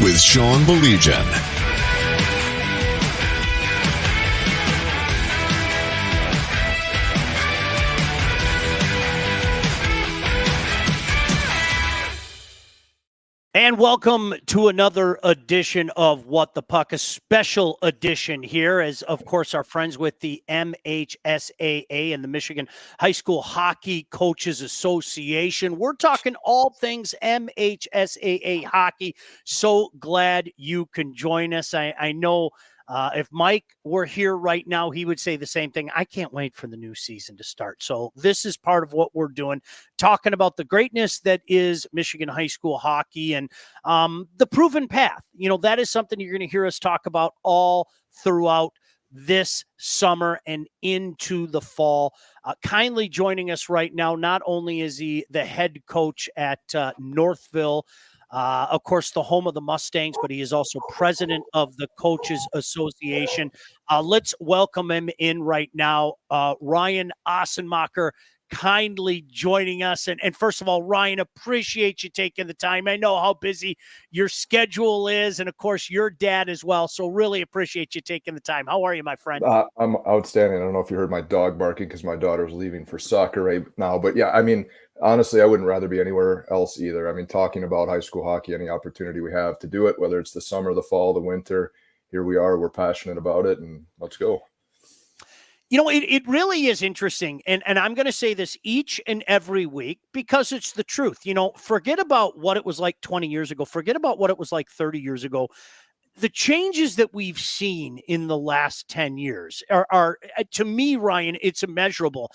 with Sean Baligian. And welcome to another edition of What the Puck, a special edition here, as, of course, our friends with the MHSAA and the Michigan High School Hockey Coaches Association. We're talking all things MHSAA hockey. So glad you can join us. I know if Mike were here right now, he would say the same thing. I can't wait for the new season to start. So this is part of what we're doing, talking about the greatness that is Michigan high school hockey and the proven path. You know, that is something you're going to hear us talk about all throughout this summer and into the fall. Kindly joining us right now, not only is he the head coach at Northville, of course, the home of the Mustangs, but he is also president of the Coaches Association. Let's welcome him in right now. Ryan Ossenmacher kindly joining us. And first of all, Ryan, appreciate you taking the time. I know how busy your schedule is, and of course, your dad as well. So really appreciate you taking the time. How are you, my friend? I'm outstanding. I don't know if you heard my dog barking because my daughter's leaving for soccer right now. But yeah, I mean, honestly, I wouldn't rather be anywhere else either. I mean, talking about high school hockey, any opportunity we have to do it, whether it's the summer, the fall, the winter, here we are. We're passionate about it, and let's go. You know, it really is interesting. And I'm going to say this each and every week because it's the truth. You know, forget about what it was like 20 years ago. Forget about what it was like 30 years ago. The changes that we've seen in the last 10 years are to me, Ryan, it's immeasurable.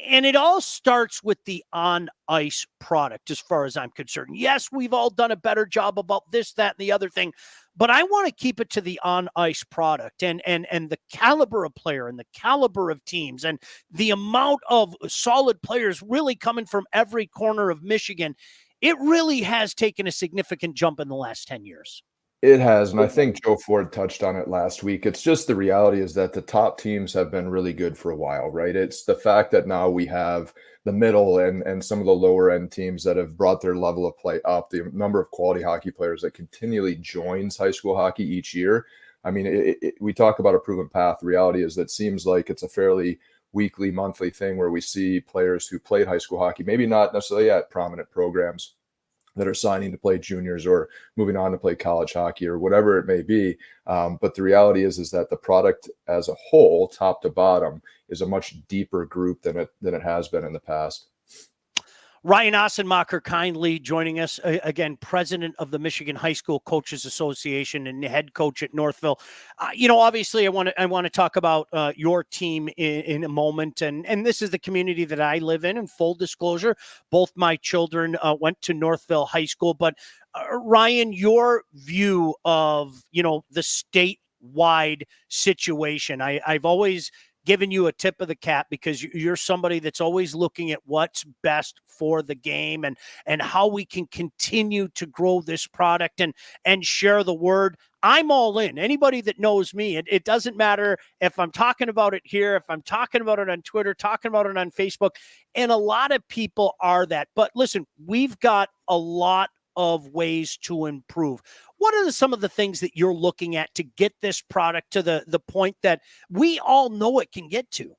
And it all starts with the on-ice product, as far as I'm concerned. Yes, we've all done a better job about this, that, and the other thing, but I want to keep it to the on-ice product and the caliber of player and the caliber of teams and the amount of solid players really coming from every corner of Michigan. It really has taken a significant jump in the last 10 years. It has, and I think Joe Ford touched on it last week. It's just the reality is that the top teams have been really good for a while, right? It's the fact that now we have the middle and some of the lower end teams that have brought their level of play up, the number of quality hockey players that continually joins high school hockey each year. I mean, we talk about a proven path. The reality is that it seems like it's a fairly weekly, monthly thing where we see players who played high school hockey, maybe not necessarily at prominent programs, that are signing to play juniors or moving on to play college hockey or whatever it may be. But the reality is that the product as a whole, top to bottom, is a much deeper group than it has been in the past. Ryan Ossenmacher kindly joining us again, president of the Michigan High School Coaches Association and head coach at Northville. You know, obviously, I want to talk about your team in a moment, and this is the community that I live in. And full disclosure, both my children went to Northville High School. But Ryan, your view of the statewide situation, I've always giving you a tip of the cap because you're somebody that's always looking at what's best for the game and how we can continue to grow this product and share the word. I'm all in. Anybody that knows me, it doesn't matter if I'm talking about it here, if I'm talking about it on Twitter, talking about it on Facebook, and a lot of people are that. But listen, we've got a lot of ways to improve. What are some of the things that you're looking at to get this product to the point that we all know it can get to?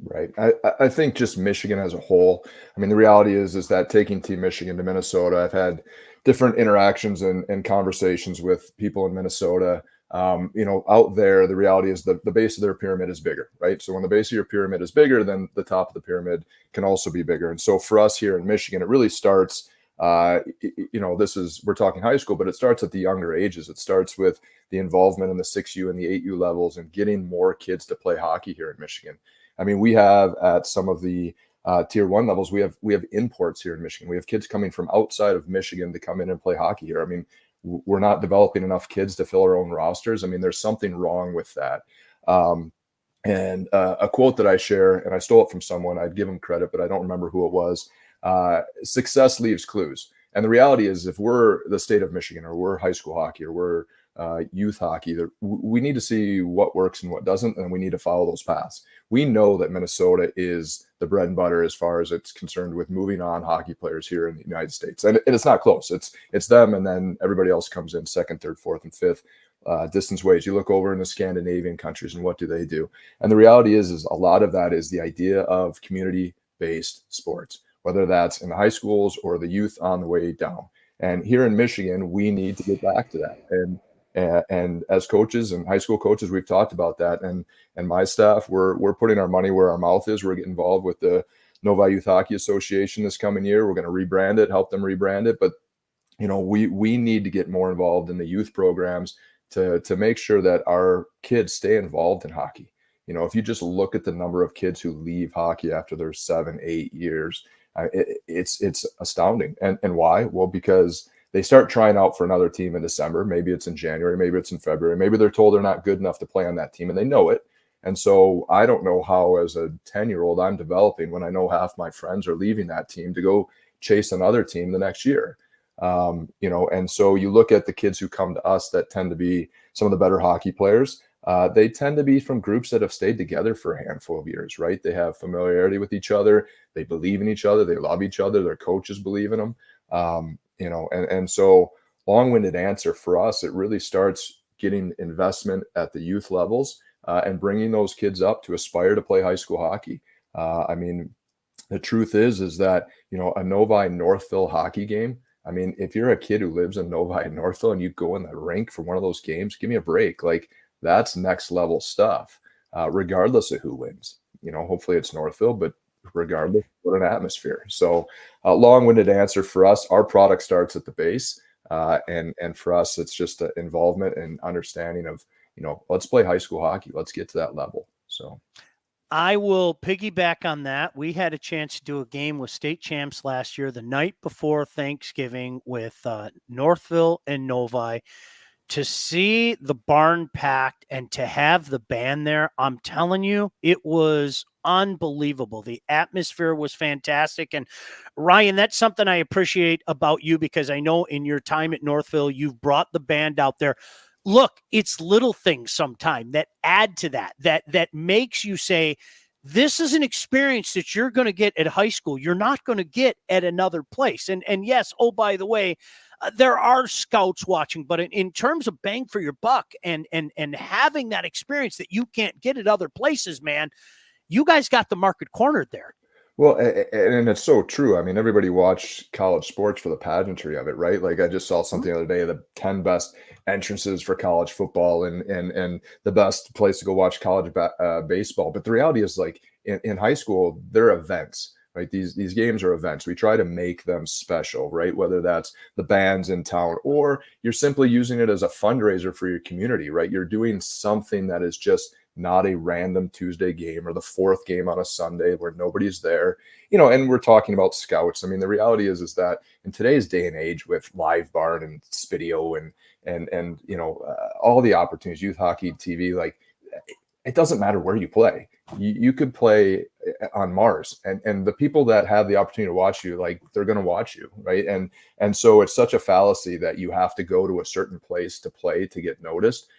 Right. I think just Michigan as a whole. I mean, the reality is that taking Team Michigan to Minnesota, I've had different interactions and conversations with people in Minnesota. Out there, the reality is the base of their pyramid is bigger, right? So when the base of your pyramid is bigger, then the top of the pyramid can also be bigger. And so for us here in Michigan, it really starts we're talking high school, but it starts at the younger ages. It starts with the involvement in the 6U and the 8U levels and getting more kids to play hockey here in Michigan. I mean, we have at some of the tier 1 levels, we have imports here in Michigan. We have kids coming from outside of Michigan to come in and play hockey here. I mean, we're not developing enough kids to fill our own rosters. I mean, there's something wrong with that. And a quote that I share, and I stole it from someone, I'd give him credit, but I don't remember who it was. Success leaves clues. And the reality is, if we're the state of Michigan, or we're high school hockey, or we're youth hockey, we need to see what works and what doesn't, and we need to follow those paths. We know that Minnesota is the bread and butter as far as it's concerned with moving on hockey players here in the United States, and it's not close. It's them, and then everybody else comes in second, third, fourth, and fifth. Distance ways. You look over in the Scandinavian countries, and what do they do? And the reality is a lot of that is the idea of community-based sports, whether that's in the high schools or the youth on the way down. And here in Michigan, we need to get back to that. And as coaches and high school coaches, we've talked about that. And my staff, we're putting our money where our mouth is. We're getting involved with the Novi Youth Hockey Association this coming year. We're going to rebrand it, help them rebrand it. But we need to get more involved in the youth programs to make sure that our kids stay involved in hockey. If you just look at the number of kids who leave hockey after their 7-8 years, it's astounding. And why? Well, because they start trying out for another team in December. Maybe it's in January, maybe it's in February. Maybe they're told they're not good enough to play on that team, and they know it. And so I don't know how, as a 10-year-old, I'm developing when I know half my friends are leaving that team to go chase another team the next year. And so you look at the kids who come to us that tend to be some of the better hockey players. They tend to be from groups that have stayed together for a handful of years, right? They have familiarity with each other. They believe in each other. They love each other. Their coaches believe in them. And so long-winded answer for us, it really starts getting investment at the youth levels and bringing those kids up to aspire to play high school hockey. The truth is that, a Novi Northville hockey game, if you're a kid who lives in Novi and Northville and you go in the rink for one of those games, give me a break. Like, that's next level stuff, regardless of who wins. Hopefully it's Northville, but regardless, what an atmosphere. So long-winded answer for us, our product starts at the base. And for us, it's just the involvement and understanding of, let's play high school hockey. Let's get to that level. So I will piggyback on that. We had a chance to do a game with state champs last year, the night before Thanksgiving, with Northville and Novi. To see the barn packed and to have the band there, I'm telling you, it was unbelievable. The atmosphere was fantastic. And Ryan, that's something I appreciate about you, because I know in your time at Northville, you've brought the band out there. Look, it's little things sometimes that add to that makes you say, this is an experience that you're going to get at high school. You're not going to get at another place. And yes, oh, by the way, there are scouts watching, but in terms of bang for your buck and having that experience that you can't get at other places, man, you guys got the market cornered there. Well, and it's so true. Everybody watched college sports for the pageantry of it, right? Like, I just saw something the other day, the 10 best entrances for college football and the best place to go watch college baseball. But the reality is, like, in high school, they're events, right? These games are events. We try to make them special, right? Whether that's the bands in town, or you're simply using it as a fundraiser for your community, right? You're doing something that is just not a random Tuesday game or the fourth game on a Sunday where nobody's there, and we're talking about scouts. The reality is that in today's day and age, with Live Barn and Spidio and all the opportunities, youth hockey, TV, like, it doesn't matter where you play. You could play on Mars, and the people that have the opportunity to watch you, like, they're going to watch you, right? And so it's such a fallacy that you have to go to a certain place to play to get noticed.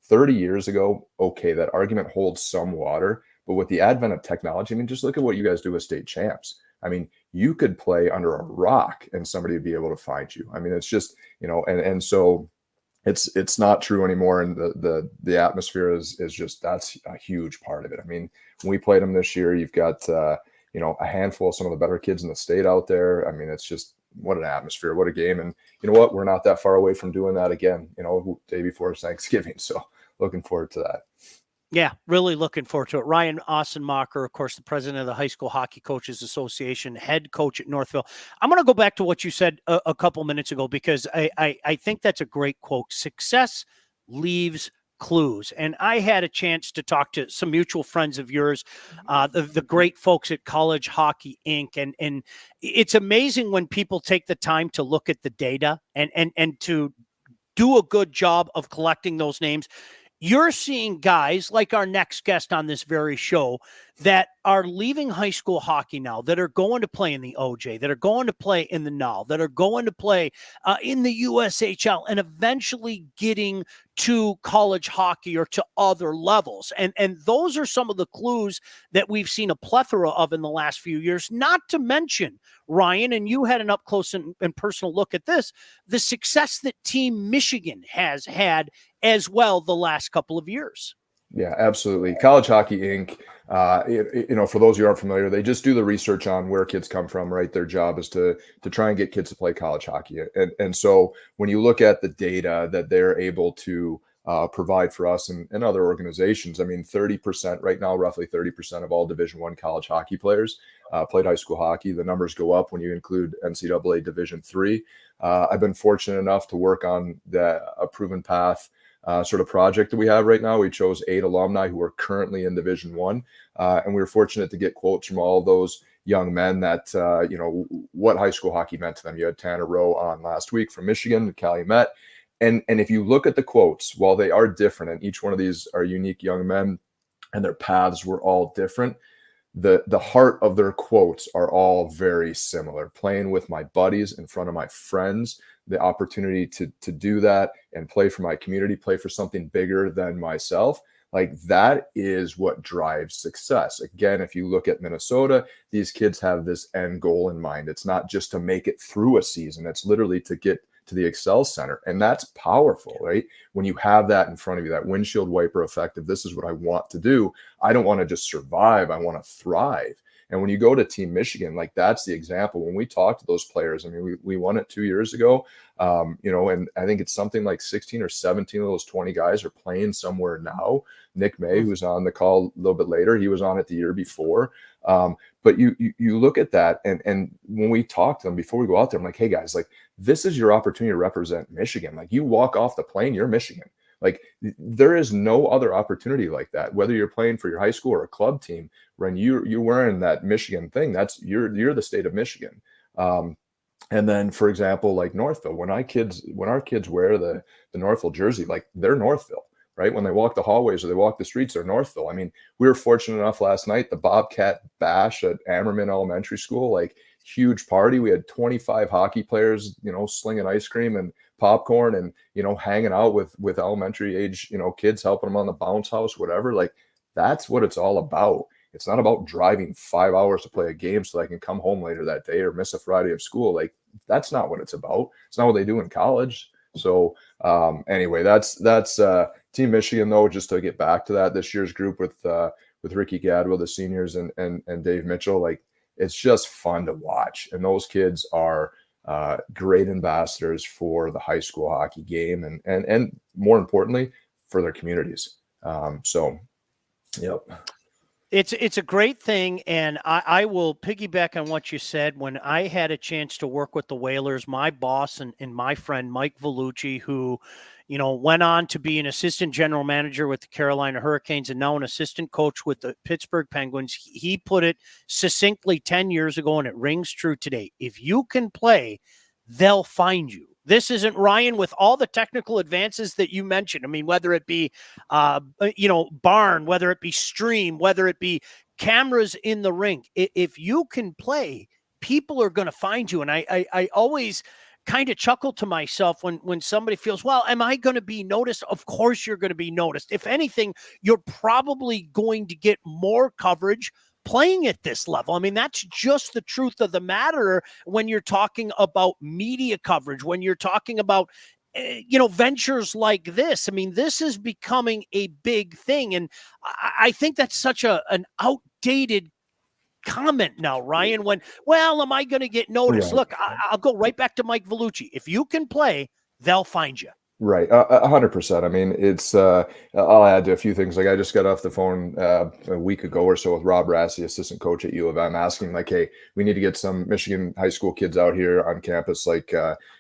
30 years ago, okay, that argument holds some water, but with the advent of technology, just look at what you guys do with state champs. You could play under a rock and somebody would be able to find you. It's just, and so it's not true anymore. And the atmosphere is just, that's a huge part of it. When we played them this year, you've got, a handful of some of the better kids in the state out there. It's just, what an atmosphere, what a game. And you know what, we're not that far away from doing that again, day before Thanksgiving. So looking forward to that. Yeah, really looking forward to it. Ryan Ossenmacher, of course, the president of the High School Hockey Coaches Association, head coach at Northville. I'm going to go back to what you said a couple minutes ago, because I think that's a great quote. Success leaves clues. And I had a chance to talk to some mutual friends of yours, the great folks at College Hockey Inc. And it's amazing when people take the time to look at the data and to do a good job of collecting those names. You're seeing guys like our next guest on this very show that are leaving high school hockey now, that are going to play in the OJ, that are going to play in the NAL, that are going to play in the USHL, and eventually getting to college hockey or to other levels. And those are some of the clues that we've seen a plethora of in the last few years, not to mention, Ryan, and you had an up close and personal look at this, the success that Team Michigan has had as well the last couple of years. Yeah, absolutely. College Hockey Inc. For those who aren't familiar, they just do the research on where kids come from. Right, their job is to try and get kids to play college hockey. And so when you look at the data that they're able to provide for us and other organizations, I mean, 30% right now, roughly 30% of all Division I college hockey players played high school hockey. The numbers go up when you include NCAA Division III. I've been fortunate enough to work on a proven path sort of project that we have right now. We chose 8 alumni who are currently in Division I, and we were fortunate to get quotes from all those young men that what high school hockey meant to them. You had Tanner Rowe on last week from Michigan, Calumet, and if you look at the quotes, while they are different, and each one of these are unique young men, and their paths were all different, the heart of their quotes are all very similar. Playing with my buddies in front of my friends, the opportunity to do that and play for my community, play for something bigger than myself. Like, that is what drives success. Again, if you look at Minnesota, these kids have this end goal in mind. It's not just to make it through a season. It's literally to get to the Excel Center. And that's powerful, right? When you have that in front of you, that windshield wiper effect of, this is what I want to do. I don't want to just survive. I want to thrive. And when you go to Team Michigan, like, that's the example. When we talk to those players, I mean, we won it 2 years ago, and I think it's something like 16 or 17 of those 20 guys are playing somewhere now. Nick Mahy, who's on the call a little bit later, he was on it the year before. But you look at that, and when we talk to them before we go out there, I'm like, hey guys, like, this is your opportunity to represent Michigan. Like, you walk off the plane, you're Michigan. Like, there is no other opportunity like that. Whether you're playing for your high school or a club team, when you're wearing that Michigan thing, that's you're the state of Michigan. And then, for example, like Northville, when our kids wear the Northville jersey, like, they're Northville, right? When they walk the hallways or they walk the streets, they're Northville. I mean, we were fortunate enough last night, the Bobcat Bash at Ammerman Elementary School, like, huge party. We had 25 hockey players, slinging ice cream and popcorn and, hanging out with elementary age, kids, helping them on the bounce house, whatever. Like, that's what it's all about. It's not about driving 5 hours to play a game so I can come home later that day or miss a Friday of school. Like, that's not what it's about. It's not what they do in college. So anyway, that's Team Michigan, though. Just to get back to that, this year's group with Ricky Gadwell, the seniors, and Dave Mitchell, like, it's just fun to watch. And those kids are great ambassadors for the high school hockey game, and more importantly, for their communities. Yep. It's a great thing, and I will piggyback on what you said. When I had a chance to work with the Whalers, my boss and my friend Mike Vellucci, who, went on to be an assistant general manager with the Carolina Hurricanes and now an assistant coach with the Pittsburgh Penguins, he put it succinctly 10 years ago, and it rings true today. If you can play, they'll find you. This isn't, Ryan, with all the technical advances that you mentioned. I mean, whether it be, barn, whether it be stream, whether it be cameras in the rink, if you can play, people are going to find you. And I always kind of chuckle to myself when somebody feels, well, am I going to be noticed? Of course you're going to be noticed. If anything, you're probably going to get more coverage playing at this level. I mean, that's just the truth of the matter when you're talking about media coverage, when you're talking about, ventures like this. I mean, this is becoming a big thing. And I think that's such an outdated comment now, Ryan, well, am I going to get noticed? Right. Look, I'll go right back to Mike Vellucci. If you can play, they'll find you. Right. 100%. I mean, it's, I'll add to a few things. Like, I just got off the phone a week ago or so with Rob Rassi, assistant coach at U of M, asking, like, hey, we need to get some Michigan high school kids out here on campus. Like,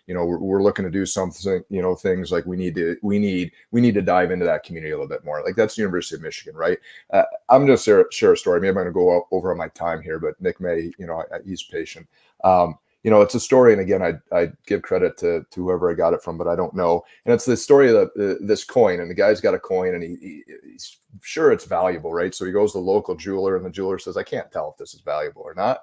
we're looking to do something, things like we need to dive into that community a little bit more. Like, that's the University of Michigan, right? I'm going to share a story. Maybe I'm going to go over on my time here, but Nick May, he's patient. it's a story. And again, I give credit to whoever I got it from, but I don't know. And it's the story of this coin, and the guy's got a coin, and he's sure it's valuable, right? So he goes to the local jeweler, and the jeweler says, I can't tell if this is valuable or not.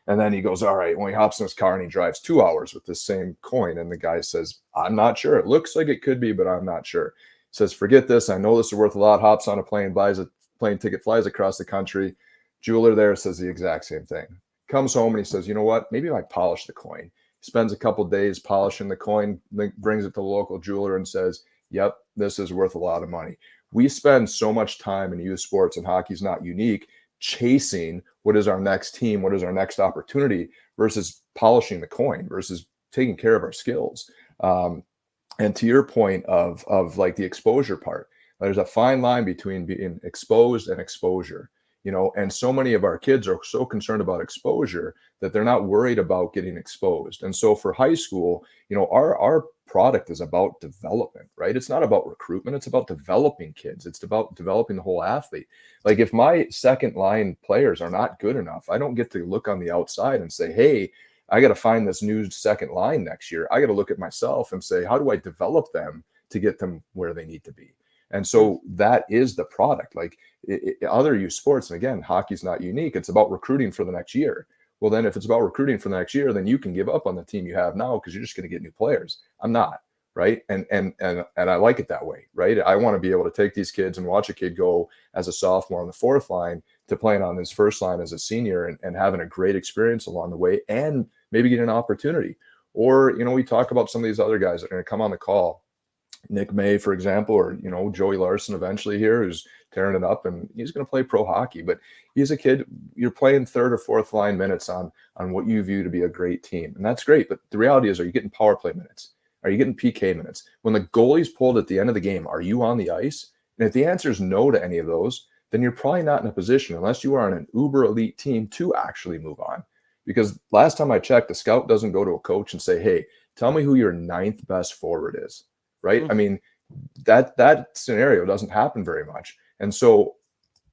And then he goes, all right, when he hops in his car and he drives 2 hours with this same coin. And the guy says, I'm not sure. It looks like it could be, but I'm not sure. He says, forget this. I know this is worth a lot. Hops on a plane, buys a plane ticket, flies across the country. Jeweler there says the exact same thing. Comes home and he says, you know what? Maybe I polish the coin. Spends a couple days polishing the coin, brings it to the local jeweler and says, yep, this is worth a lot of money. We spend so much time in youth sports, and hockey's not unique, chasing what is our next team, what is our next opportunity, versus polishing the coin, versus taking care of our skills. And to your point of like the exposure part, there's a fine line between being exposed and exposure. And so many of our kids are so concerned about exposure that they're not worried about getting exposed. And so for high school, our product is about development, right? It's not about recruitment. It's about developing kids. It's about developing the whole athlete. Like if my second line players are not good enough, I don't get to look on the outside and say, hey, I got to find this new second line next year. I got to look at myself and say, how do I develop them to get them where they need to be? And so that is the product. Like other youth sports, and again, hockey's not unique. It's about recruiting for the next year. Well, then if it's about recruiting for the next year, then you can give up on the team you have now because you're just going to get new players. I'm not, right? And I like it that way, right? I want to be able to take these kids and watch a kid go as a sophomore on the fourth line to playing on his first line as a senior and having a great experience along the way and maybe get an opportunity. Or, we talk about some of these other guys that are going to come on the call. Nick Mahy, for example, or, Joey Larson eventually here, who's tearing it up, and he's going to play pro hockey. But he's a kid, you're playing third or fourth line minutes on what you view to be a great team. And that's great. But the reality is, are you getting power play minutes? Are you getting PK minutes? When the goalie's pulled at the end of the game, are you on the ice? And if the answer is no to any of those, then you're probably not in a position, unless you are on an uber elite team, to actually move on. Because last time I checked, the scout doesn't go to a coach and say, hey, tell me who your 9th best forward is. Right. I mean, that scenario doesn't happen very much. And so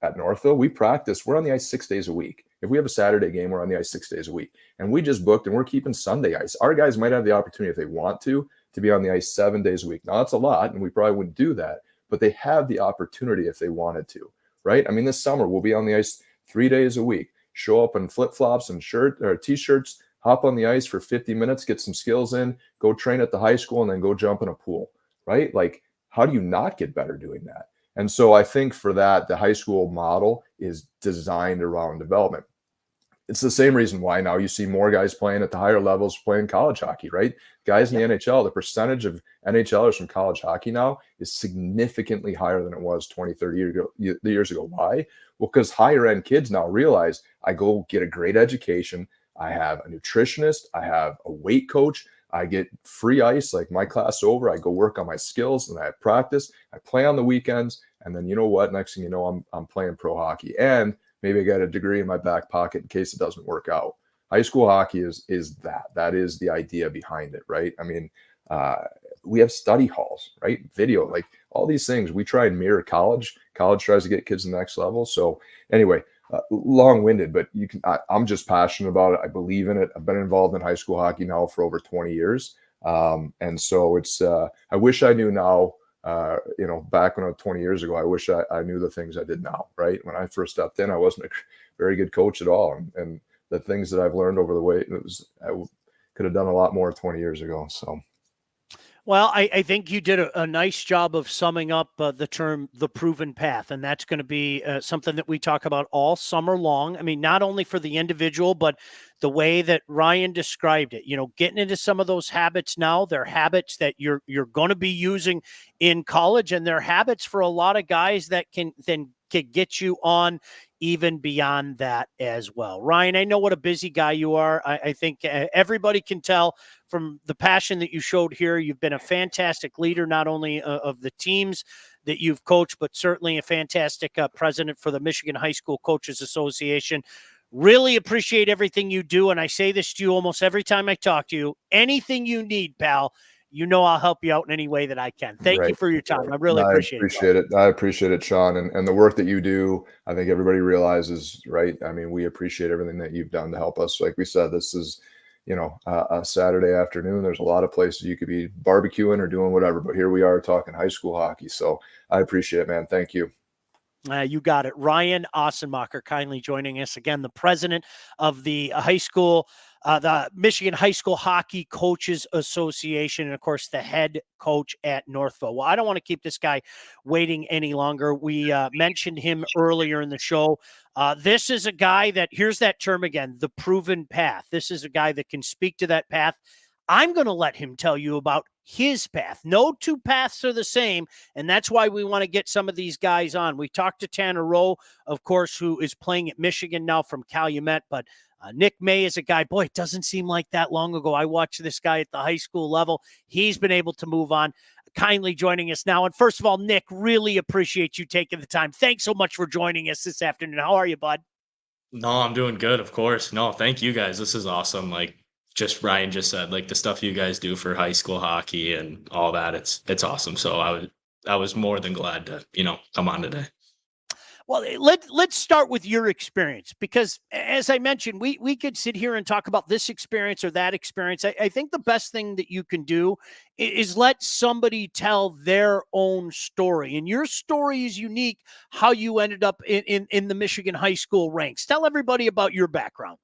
at Northville, we practice. We're on the ice 6 days a week. If we have a Saturday game, we're on the ice 6 days a week. And we just booked, and we're keeping Sunday ice. Our guys might have the opportunity, if they want to be on the ice 7 days a week. Now, that's a lot, and we probably wouldn't do that. But they have the opportunity if they wanted to. Right. I mean, this summer, we'll be on the ice 3 days a week. Show up in flip-flops and T-shirts, hop on the ice for 50 minutes, get some skills in, go train at the high school, and then go jump in a pool. Right? Like, how do you not get better doing that? And so I think for that, the high school model is designed around development. It's the same reason why now you see more guys playing at the higher levels playing college hockey, right? Guys in the NHL, the percentage of NHLers from college hockey now is significantly higher than it was 20, 30 years ago. Why? Well, because higher end kids now realize I go get a great education. I have a nutritionist. I have a weight coach. I get free ice, like my class over. I go work on my skills and I practice. I play on the weekends. And then, you know what? Next thing you know, I'm playing pro hockey. And maybe I got a degree in my back pocket in case it doesn't work out. High school hockey is that. That is the idea behind it, right? I mean, we have study halls, right? Video, like all these things. We try and mirror college. College tries to get kids to the next level. So anyway, long-winded, but I'm just passionate about it. I believe in it. I've been involved in high school hockey now for over 20 years. And so it's, I wish I knew now, back when I was 20 years ago, I wish I knew the things I did now, right? When I first stepped in, I wasn't a very good coach at all. And the things that I've learned over the way, I could have done a lot more 20 years ago. So. Well, I think you did a nice job of summing up the term "the proven path," and that's going to be something that we talk about all summer long. I mean, not only for the individual, but the way that Ryan described it. Getting into some of those habits now, they're habits that you're going to be using in college, and they're habits for a lot of guys that can get you on even beyond that as well. Ryan, I know what a busy guy you are. I think everybody can tell from the passion that you showed here. You've been a fantastic leader, not only of the teams that you've coached, but certainly a fantastic president for the Michigan High School Coaches Association. Really appreciate everything you do. And I say this to you almost every time I talk to you. Anything you need, pal, I'll help you out in any way that I can. Thank you for your time. I really appreciate it. I appreciate it, Sean. And the work that you do, I think everybody realizes, right? I mean, we appreciate everything that you've done to help us. Like we said, this is, a Saturday afternoon. There's a lot of places you could be barbecuing or doing whatever, but here we are talking high school hockey. So I appreciate it, man. Thank you. You got it. Ryan Ossenmacher kindly joining us again, the president of the the Michigan High School Hockey Coaches Association, and of course, the head coach at Northville. Well, I don't want to keep this guy waiting any longer. We mentioned him earlier in the show. This is a guy that, here's that term again, the proven path. This is a guy that can speak to that path. I'm going to let him tell you about his path. No two paths are the same, and that's why we want to get some of these guys on. We talked to Tanner Rowe, of course, who is playing at Michigan now from Calumet, but Nick Mahy is a guy, boy, it doesn't seem like that long ago. I watched this guy at the high school level. He's been able to move on. Kindly joining us now. And first of all, Nick, really appreciate you taking the time. Thanks so much for joining us this afternoon. How are you, bud? No, I'm doing good, of course. No, thank you guys. This is awesome. Like just Ryan just said, like the stuff you guys do for high school hockey and all that, it's awesome. So I was more than glad to, come on today. Well, let's start with your experience, because as I mentioned, we could sit here and talk about this experience or that experience. I think the best thing that you can do is let somebody tell their own story. And your story is unique, how you ended up in the Michigan high school ranks. Tell everybody about your background.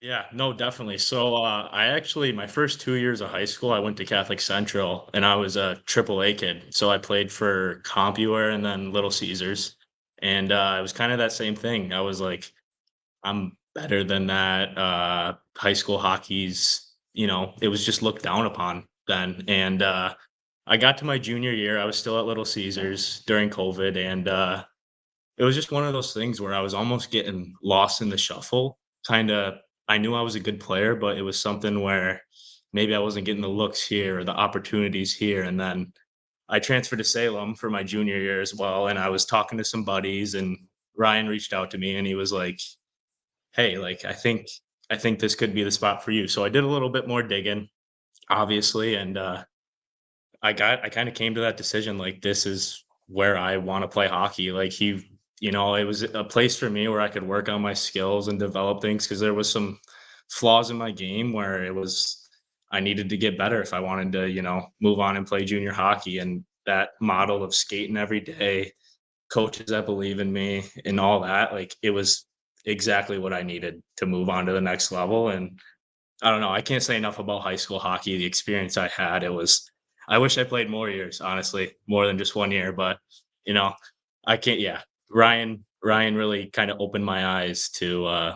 Yeah, no, definitely. So I actually my first 2 years of high school, I went to Catholic Central and I was a AAA kid. So I played for CompuWare and then Little Caesars. And it was kind of that same thing. I was like, I'm better than that. High school hockey's, it was just looked down upon then. And I got to my junior year. I was still at Little Caesars during COVID. And it was just one of those things where I was almost getting lost in the shuffle. Kind of, I knew I was a good player, but it was something where maybe I wasn't getting the looks here or the opportunities here. And then I transferred to Salem for my junior year as well. And I was talking to some buddies, and Ryan reached out to me and he was like, hey, like I think this could be the spot for you. So I did a little bit more digging, obviously, and I kind of came to that decision like this is where I want to play hockey. Like it was a place for me where I could work on my skills and develop things because there was some flaws in my game where it was I needed to get better if I wanted to, move on and play junior hockey. And that model of skating every day, coaches that believe in me and all that, like it was exactly what I needed to move on to the next level. And I don't know, I can't say enough about high school hockey, the experience I had. I wish I played more years, honestly, more than just 1 year, but you know, I can't yeah. Ryan really kind of opened my eyes to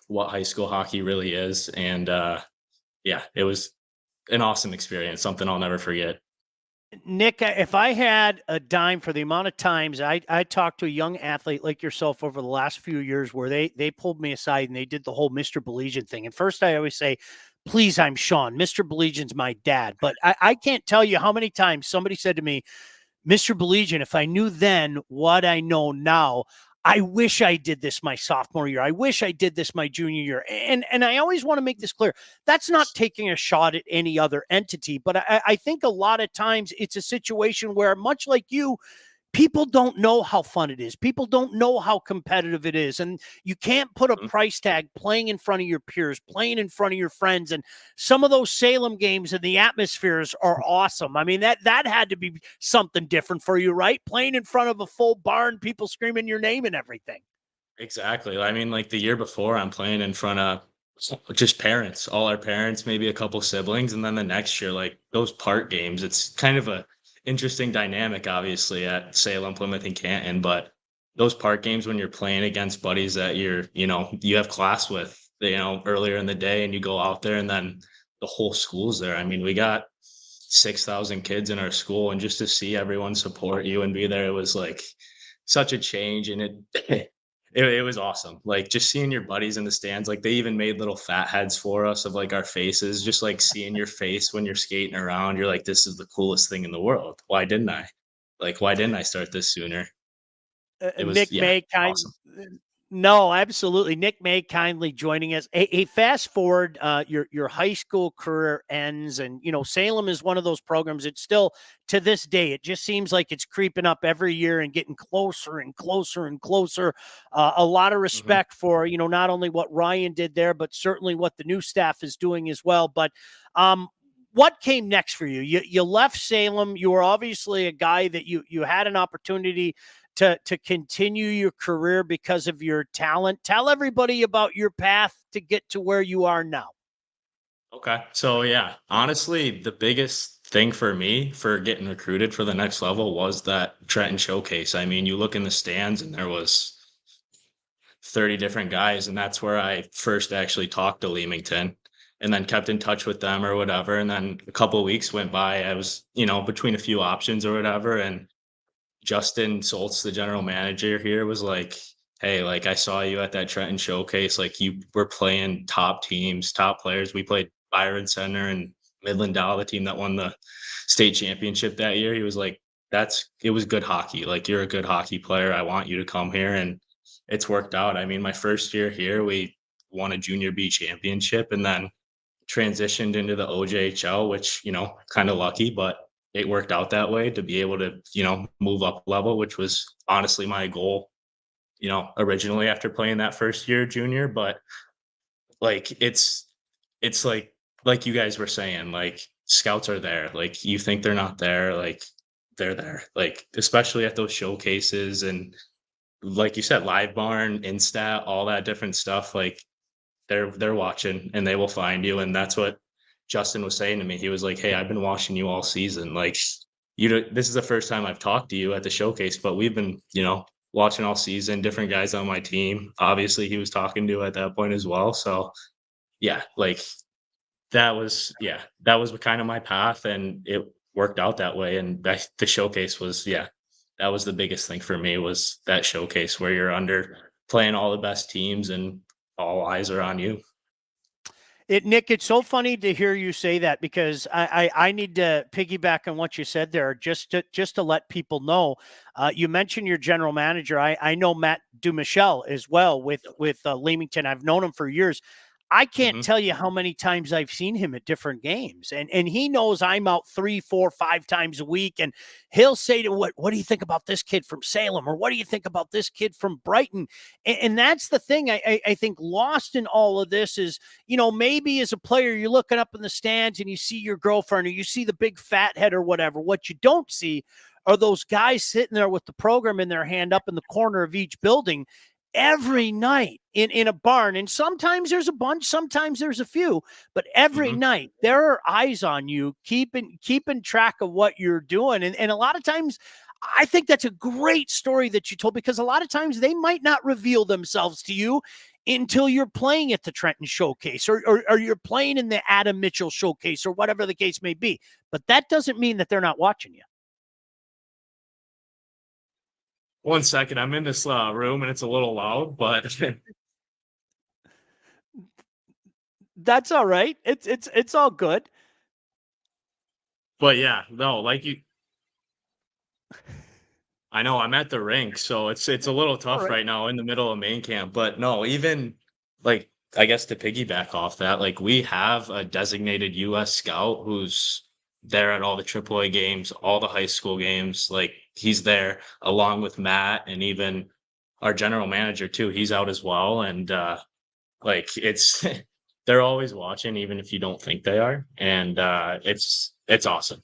what high school hockey really is. And yeah, it was an awesome experience, something I'll never forget. Nick, if I had a dime for the amount of times I talked to a young athlete like yourself over the last few years where they pulled me aside and they did the whole Mr. Beligian thing. And first I always say, please, I'm Sean. Mr. Beligian's my dad. But I can't tell you how many times somebody said to me, Mr. Beligian, if I knew then what I know now, I wish I did this my sophomore year. I wish I did this my junior year. And I always want to make this clear. That's not taking a shot at any other entity, but I think a lot of times it's a situation where, much like you, people don't know how fun it is. People don't know how competitive it is. And you can't put a Mhm. price tag playing in front of your peers, playing in front of your friends. And some of those Salem games and the atmospheres are awesome. I mean, that had to be something different for you, right? Playing in front of a full barn, people screaming your name and everything. Exactly. I mean, like the year before, I'm playing in front of just parents, all our parents, maybe a couple siblings, and then the next year, like those park games, it's kind of a interesting dynamic, obviously, at Salem, Plymouth, and Canton. But those park games, when you're playing against buddies that you have class with, earlier in the day, and you go out there, and then the whole school's there. I mean, we got 6,000 kids in our school, and just to see everyone support you and be there, it was like such a change, and it was awesome. Like just seeing your buddies in the stands, like they even made little fat heads for us of like our faces, just like seeing your face when you're skating around. You're like, this is the coolest thing in the world. Why didn't I? Like, why didn't I start this sooner? It was, Nick yeah, May kind awesome. No, absolutely. Nick May kindly joining us. Fast forward, your high school career ends, and Salem is one of those programs. It's still to this day. It just seems like it's creeping up every year and getting closer and closer and closer. A lot of Mhm. respect for not only what Ryan did there, but certainly what the new staff is doing as well. But what came next for you? You left Salem. You were obviously a guy that you had an opportunity to continue your career because of your talent. Tell everybody about your path to get to where you are now. Okay. So yeah, honestly, the biggest thing for me for getting recruited for the next level was that Trenton showcase. I mean, you look in the stands and there was 30 different guys, and that's where I first actually talked to Leamington and then kept in touch with them or whatever. And then a couple of weeks went by. I was, between a few options or whatever, and Justin Soltz, the general manager here, was like, "Hey, like I saw you at that Trenton showcase. Like you were playing top teams, top players. We played Byron Center and Midland Dow, the team that won the state championship that year." He was like, it was good hockey. Like you're a good hockey player. I want you to come here." And it's worked out. I mean, my first year here, we won a junior B championship and then transitioned into the OJHL, which, kind of lucky, but it worked out that way to be able to, move up level, which was honestly my goal, originally after playing that first year junior. But like it's like you guys were saying, like scouts are there. Like you think they're not there, like they're there. Like especially at those showcases and like you said, live barn, Instat, all that different stuff. Like they're watching and they will find you. And that's what Justin was saying to me. He was like, "Hey, I've been watching you all season. Like this is the first time I've talked to you at the showcase, but we've been, watching all season, different guys on my team. Obviously he was talking to at that point as well. So yeah, like that was kind of my path and it worked out that way. And the showcase was, yeah, that was the biggest thing for me was that showcase where you're under playing all the best teams and all eyes are on you. Nick, it's so funny to hear you say that because I need to piggyback on what you said there just to let people know. You mentioned your general manager. I know Matt Dumichel as well with Leamington. I've known him for years. I can't Mhm, tell you how many times I've seen him at different games, and he knows I'm out 3, 4, 5 times a week, and he'll say to what do you think about this kid from Salem, or what do you think about this kid from Brighton, and that's the thing I think lost in all of this is maybe as a player, you're looking up in the stands and you see your girlfriend or you see the big fat head or whatever. What you don't see are those guys sitting there with the program in their hand up in the corner of each building every night in a barn. And sometimes there's a bunch, sometimes there's a few, but every mhm. night there are eyes on you, keeping track of what you're doing. And a lot of times I think that's a great story that you told because a lot of times they might not reveal themselves to you until you're playing at the Trenton Showcase or you're playing in the Adam Mitchell Showcase or whatever the case may be. But that doesn't mean that they're not watching you. 1 second, I'm in this, room and it's a little loud, but That's all right. It's all good. but yeah, no, like you I know I'm at the rink, so it's a little All tough right. right now in the middle of main camp, but no, even like I guess to piggyback off that, like we have a designated US scout who's there at all the AAA games, all the high school games, like he's there along with Matt and even our general manager too. He's out as well and like it's they're always watching even if you don't think they are and it's awesome.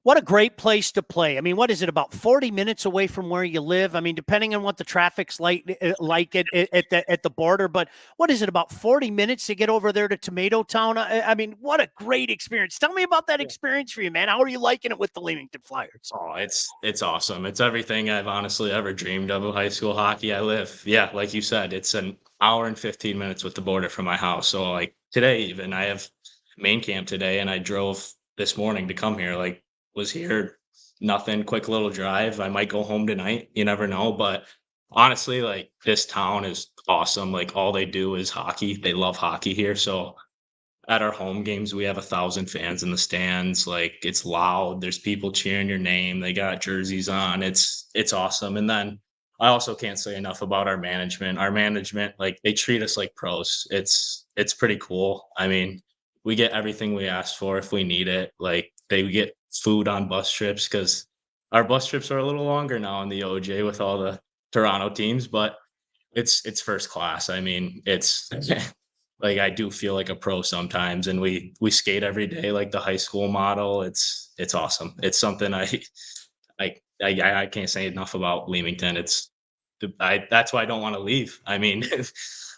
What a great place to play. I mean, what is it, about 40 minutes away from where you live? I mean, depending on what the traffic's like at the border, but what is it, about 40 minutes to get over there to Tomato Town? I mean, what a great experience. Tell me about that experience for you, man. How are you liking it with the Leamington Flyers? Oh, it's awesome. It's everything I've honestly ever dreamed of high school hockey. I live, yeah, like you said, it's an hour and 15 minutes with the border from my house. So like today even I have main camp today and I drove this morning to come here. Like was here, nothing, quick little drive. I might go home tonight. You never know. But honestly, like this town is awesome. Like all they do is hockey. They love hockey here. So at our home games, we have 1,000 fans in the stands. Like it's loud. There's people cheering your name. They got jerseys on. It's awesome. And then I also can't say enough about our management. Our management, like, they treat us like pros. It's pretty cool. I mean, we get everything we ask for if we need it. Like, they get food on bus trips because our bus trips are a little longer now in the OJ with all the Toronto teams, but it's first class. I mean, it's like, I do feel like a pro sometimes, and we skate every day like the high school model. It's awesome. It's something I can't say enough about Leamington. That's why I don't want to leave. I mean,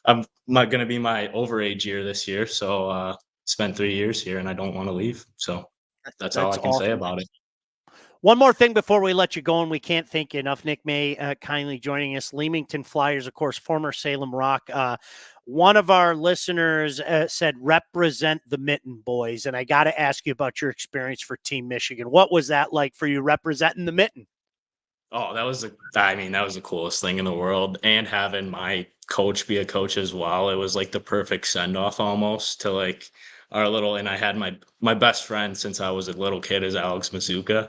I'm not going to be my overage year this year, so spent 3 years here, and I don't want to leave. So that's all That's I can say awesome. about it. One more thing before we let you go, and we can't thank you enough. Nick Mahy kindly joining us. Leamington Flyers, of course, former Salem Rock. One of our listeners said, represent the Mitten Boys. And I got to ask you about your experience for Team Michigan. What was that like for you representing the Mitten? Oh, I mean, that was the coolest thing in the world. And having my coach be a coach as well. It was like the perfect send off almost to like and I had my best friend since I was a little kid is Alex Mazuka. Mm-hmm.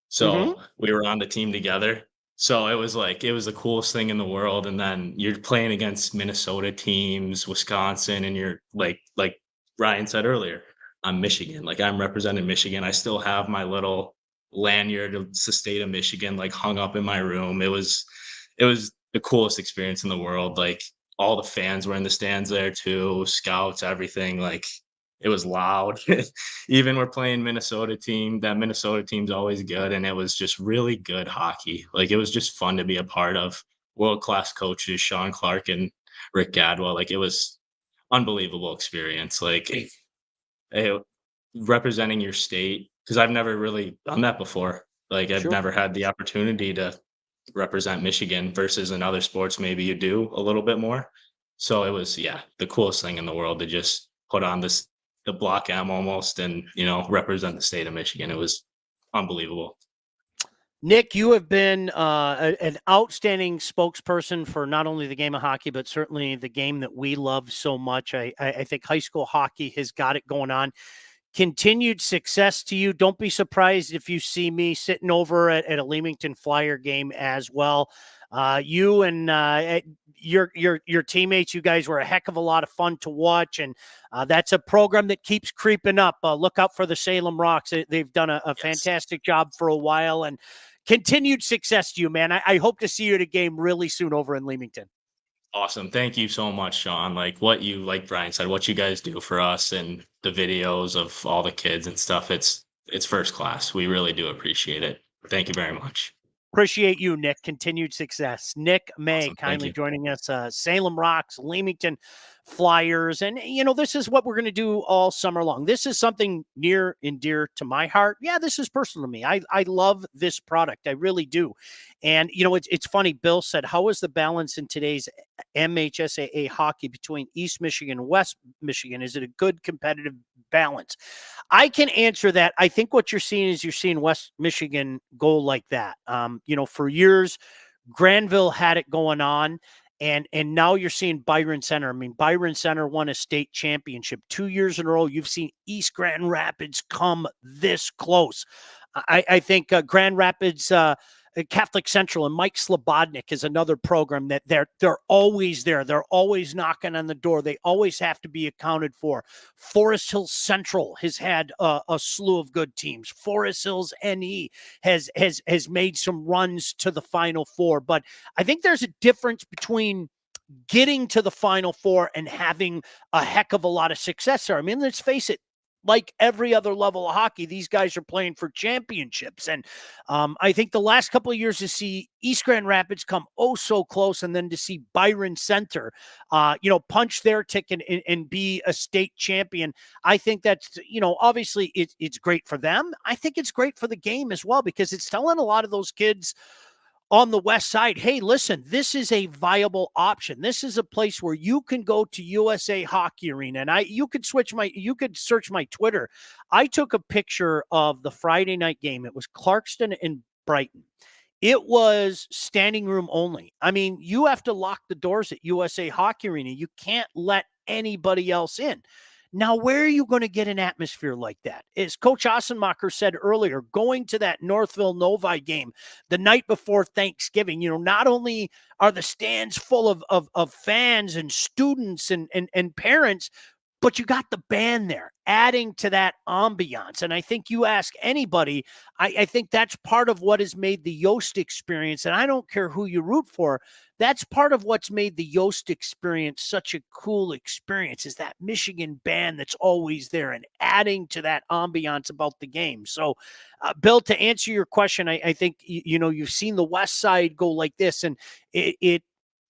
So we were on the team together. So it was the coolest thing in the world. And then you're playing against Minnesota teams, Wisconsin, and you're like Ryan said earlier, I'm Michigan. Like, I'm representing Michigan. I still have my little lanyard of the state of Michigan like hung up in my room. It was the coolest experience in the world. Like, all the fans were in the stands there too, scouts, everything. Like, it was loud. Even we're playing Minnesota team. That Minnesota team's always good, and it was just really good hockey. Like, it was just fun to be a part of. World class coaches, Sean Clark and Rick Gadwell. Like, it was unbelievable experience. Like, representing your state, because I've never really done that before. Like, I've Sure. never had the opportunity to represent Michigan versus in other sports, maybe you do a little bit more. So it was, yeah, the coolest thing in the world to just put on the block M almost and, represent the state of Michigan. It was unbelievable. Nick, you have been an outstanding spokesperson for not only the game of hockey, but certainly the game that we love so much. I think high school hockey has got it going on. Continued success to you. Don't be surprised if you see me sitting over at a Leamington Flyer game as well. You and your teammates, you guys were a heck of a lot of fun to watch, and that's a program that keeps creeping up. Look out for the Salem Rocks. They've done a Yes. fantastic job for a while, and continued success to you, man. I hope to see you at a game really soon over in Leamington. Awesome. Thank you so much, Sean. Like Brian said, what you guys do for us and the videos of all the kids and stuff, it's first class. We really do appreciate it. Thank you very much. Appreciate you, Nick. Continued success. Nick Mahy Awesome. Thank kindly you. joining us. Salem Rocks, Leamington Flyers. And, this is what we're going to do all summer long. This is something near and dear to my heart. Yeah, this is personal to me. I love this product. I really do. And, it's funny. Bill said, how is the balance in today's MHSAA hockey between East Michigan and West Michigan? Is it a good competitive balance? I can answer that. I think what you're seeing West Michigan go like that. For years, Granville had it going on, and now you're seeing Byron Center. I mean, Byron Center won a state championship 2 years in a row. You've seen East Grand Rapids come this close. I think Grand Rapids. Catholic Central and Mike Slobodnik is another program that they're always there. They're always knocking on the door. They always have to be accounted for. Forest Hills Central has had a slew of good teams. Forest Hills NE has made some runs to the Final Four, but I think there's a difference between getting to the Final Four and having a heck of a lot of success there. I mean, let's face it, like every other level of hockey, these guys are playing for championships. And I think the last couple of years to see East Grand Rapids come oh so close, and then to see Byron Center, punch their ticket and be a state champion. I think that's, obviously it's great for them. I think it's great for the game as well, because it's telling a lot of those kids on the west side, hey, listen, this is a viable option. This is a place where you can go to USA Hockey Arena. And you could search my Twitter. I took a picture of the Friday night game. It was Clarkston and Brighton. It was standing room only. I mean, you have to lock the doors at USA Hockey Arena. You can't let anybody else in. Now, where are you going to get an atmosphere like that? As Coach Ossenmacher said earlier, going to that Northville Novi game the night before Thanksgiving, not only are the stands full of fans and students and parents, but you got the band there adding to that ambiance. And I think you ask anybody, I think that's part of what has made the Yost experience. And I don't care who you root for. That's part of what's made the Yost experience such a cool experience, is that Michigan band that's always there and adding to that ambiance about the game. So, Bill, to answer your question, I think, you've seen the West Side go like this, and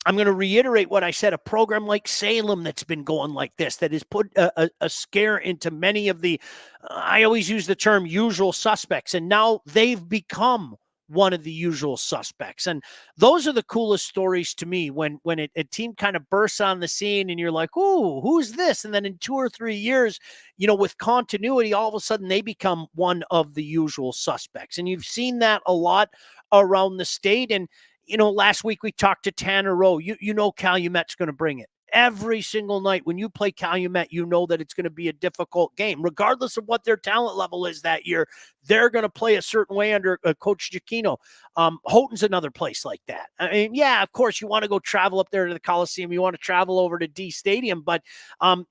I'm going to reiterate what I said. A program like Salem that's been going like this, that has put a scare into many of the, I always use the term usual suspects, and now they've become one of the usual suspects. And those are the coolest stories to me, when a team kind of bursts on the scene and you're like, ooh, who's this? And then in 2 or 3 years, with continuity, all of a sudden they become one of the usual suspects. And you've seen that a lot around the state. And last week we talked to Tanner Rowe. Calumet's going to bring it. Every single night when you play Calumet, you know that it's going to be a difficult game. Regardless of what their talent level is that year, they're going to play a certain way under Coach Giacchino. Houghton's another place like that. I mean, yeah, of course, you want to go travel up there to the Coliseum. You want to travel over to D Stadium. But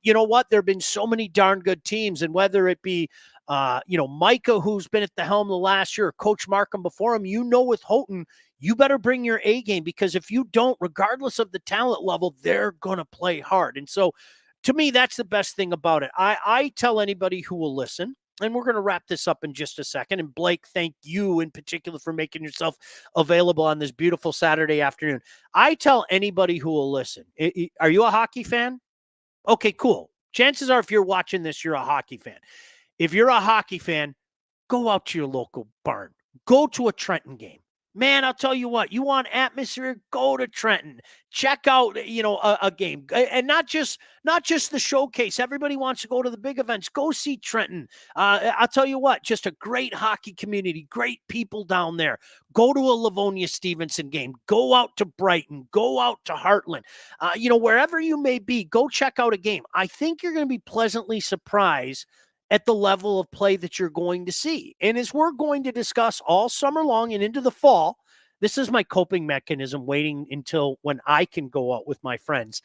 you know what? There have been so many darn good teams. And whether it be Micah, who's been at the helm the last year, Coach Markham before him, with Houghton, you better bring your A game, because if you don't, regardless of the talent level, they're going to play hard. And so to me, that's the best thing about it. I tell anybody who will listen, and we're going to wrap this up in just a second. And Blake, thank you in particular for making yourself available on this beautiful Saturday afternoon. I tell anybody who will listen, are you a hockey fan? Okay, cool. Chances are if you're watching this, you're a hockey fan. If you're a hockey fan, go out to your local barn. Go to a Trenton game. Man, I'll tell you what, you want atmosphere, go to Trenton. Check out, a game. And not just the showcase. Everybody wants to go to the big events. Go see Trenton. I'll tell you what, just a great hockey community, great people down there. Go to a Livonia Stevenson game. Go out to Brighton. Go out to Heartland. Wherever you may be, go check out a game. I think you're going to be pleasantly surprised at the level of play that you're going to see. And as we're going to discuss all summer long and into the fall, this is my coping mechanism, waiting until when I can go out with my friends.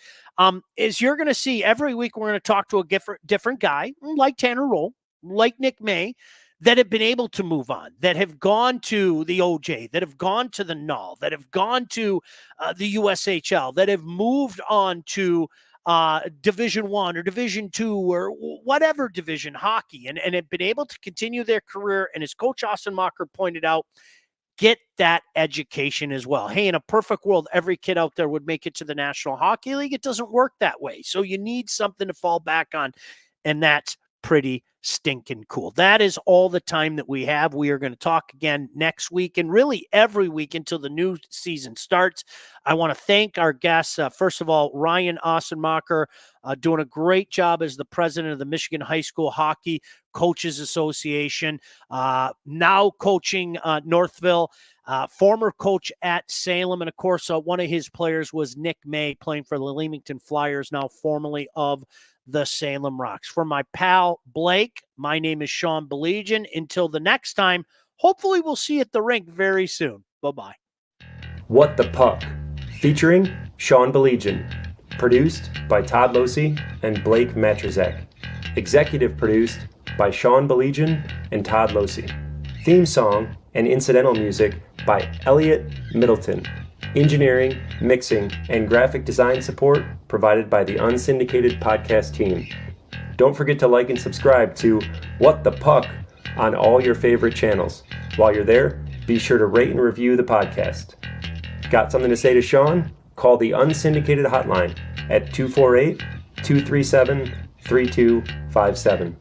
Is you're going to see every week we're going to talk to a different guy, like Tanner Rowe, like Nick Mahy, that have been able to move on, that have gone to the OJ, that have gone to the Null, that have gone to the USHL, that have moved on to Division I or Division II or whatever division hockey, and have been able to continue their career. And as Coach Ossenmacher pointed out, get that education as well. Hey, in a perfect world, every kid out there would make it to the National Hockey League. It doesn't work that way. So you need something to fall back on, and that's pretty stinking cool. That is all the time that we have. We are going to talk again next week, and really every week until the new season starts. I want to thank our guests. First of all, Ryan Ossenmacher, doing a great job as the president of the Michigan High School Hockey Coaches Association, now coaching Northville, former coach at Salem. And of course, one of his players was Nick Mahy, playing for the Leamington Flyers, now formerly of the Salem Rocks. For my pal Blake, my name is Sean Belegian. Until the next time, hopefully we'll see you at the rink very soon. Bye-bye. What the Puck, featuring Sean Belegian. Produced by Todd Losey and Blake Matrazek. Executive produced by Sean Belegian and Todd Losey. Theme song and incidental music by Elliot Middleton. Engineering, mixing, and graphic design support provided by the Unsyndicated Podcast team. Don't forget to like and subscribe to What the Puck on all your favorite channels. While you're there, be sure to rate and review the podcast. Got something to say to Sean? Call the Unsyndicated hotline at 248-237-3257.